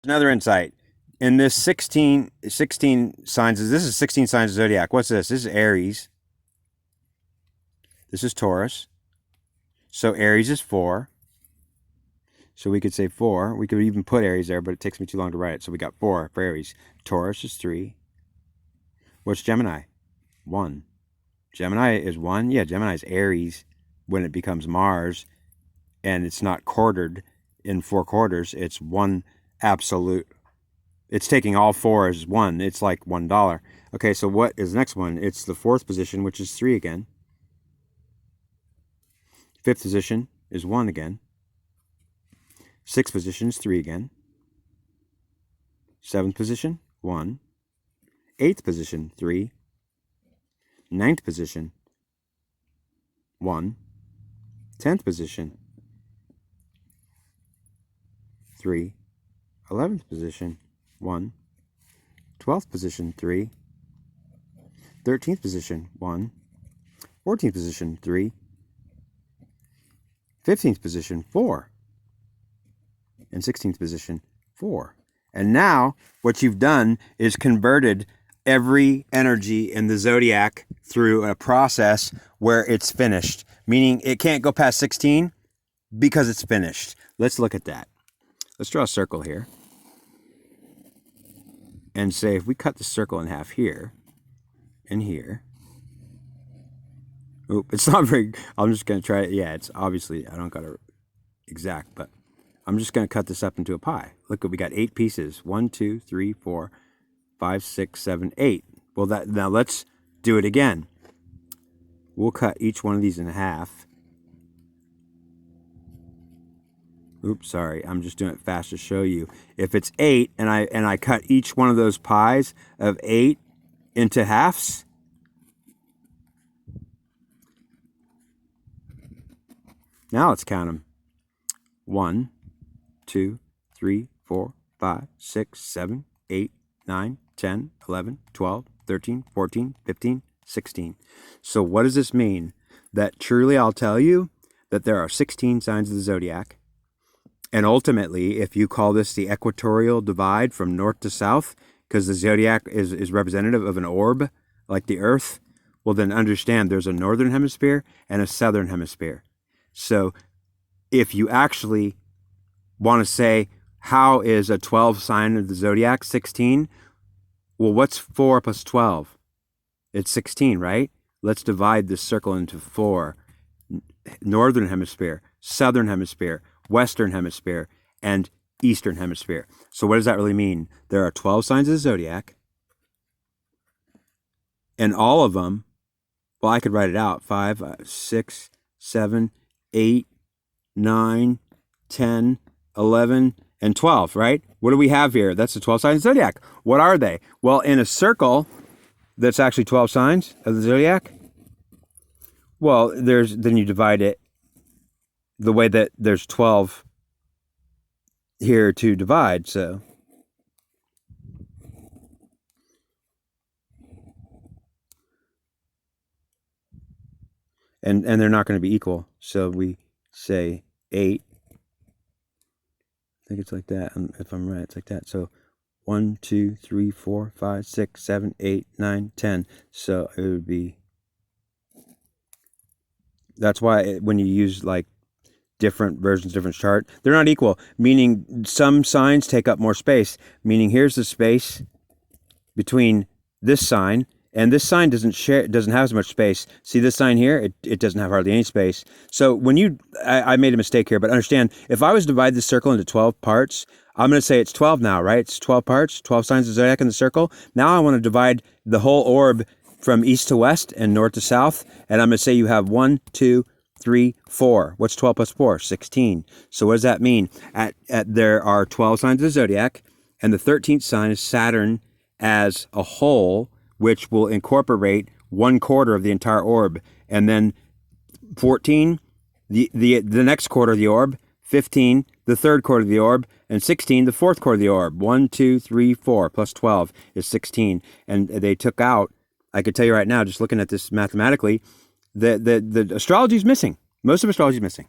Another insight. In this 16 signs, this is 16 signs of zodiac. What's this? This is Aries. This is Taurus. So Aries is 4. So we could say 4. We could even put Aries there, but it takes me too long to write it. So we got 4 for Aries. Taurus is 3. What's Gemini? 1. Gemini is 1. Yeah, Gemini is Aries when it becomes Mars, and it's not quartered in 4 quarters. It's one absolute. It's taking all 4 as 1. It's like $1. Okay, so what is the next one? It's the 4th position, which is 3 again. 5th position is 1 again. 6th position is 3 again. 7th position, 1. 8th position, 3. 9th position, 1. 10th position, 3. 11th position, 1. 12th position, 3. 13th position, 1. 14th position, 3. 15th position, 4. And 16th position, 4. And now what you've done is converted every energy in the zodiac through a process where it's finished, meaning it can't go past 16 because it's finished. Let's look at that. Let's draw a circle here and say if we cut the circle in half here and here. Oop, it's not very, I'm just going to try it. Yeah, it's obviously, I don't got it exact, but I'm just going to cut this up into a pie. Look, we got 8 pieces. 1, 2, 3, 4, 5, 6, 7, 8. Well, now let's do it again. We'll cut each one of these in half. Oops, sorry. I'm just doing it fast to show you. If it's 8 and I cut each one of those pies of 8 into halves, now let's count them. 1, 2, 3, 4, 5, 6, 7, 8, 9, 10, 11, 12, 13, 14, 15, 16. So what does this mean? That truly I'll tell you that there are 16 signs of the zodiac. And ultimately, if you call this the equatorial divide from north to south, because the zodiac is representative of an orb like the Earth, well then understand there's a northern hemisphere and a southern hemisphere. So if you actually want to say, how is a 12 sign of the zodiac 16? Well, what's 4 plus 12? It's 16, right? Let's divide this circle into 4. Northern hemisphere, southern hemisphere, western hemisphere, and eastern hemisphere. So what does that really mean? There are 12 signs of the zodiac, and all of them, well, I could write it out. 5, 6, 7, 8, 9, 10, 11, and 12, right? What do we have here? That's the 12 signs of the zodiac. What are they? Well, in a circle that's actually 12 signs of the zodiac, well, then you divide it the way that there's 12 here to divide, so. And they're not going to be equal. So we say 8. I think it's like that. If I'm right, it's like that. So 1, 2, 3, 4, 5, 6, 7, 8, 9, 10. So it would be. That's why when you use like different versions, different chart, they're not equal. Meaning some signs take up more space. Meaning here's the space between this sign. And this sign doesn't have as much space. See this sign here? It doesn't have hardly any space. So when I made a mistake here, but understand, if I was to divide this circle into 12 parts, I'm going to say it's 12 now, right? It's 12 parts, 12 signs of zodiac in the circle. Now I want to divide the whole orb from east to west and north to south. And I'm going to say you have 1, 2, 3, 4. What's 12 plus 4? 16. So what does that mean? There are 12 signs of the zodiac, and the 13th sign is Saturn as a whole, which will incorporate 1/4 of the entire orb. And then 14, the next quarter of the orb, 15, the third quarter of the orb, and 16, the fourth quarter of the orb. 1, 2, 3, 4 plus 12 is 16. And they took out, I could tell you right now, just looking at this mathematically, the astrology is missing. Most of astrology is missing.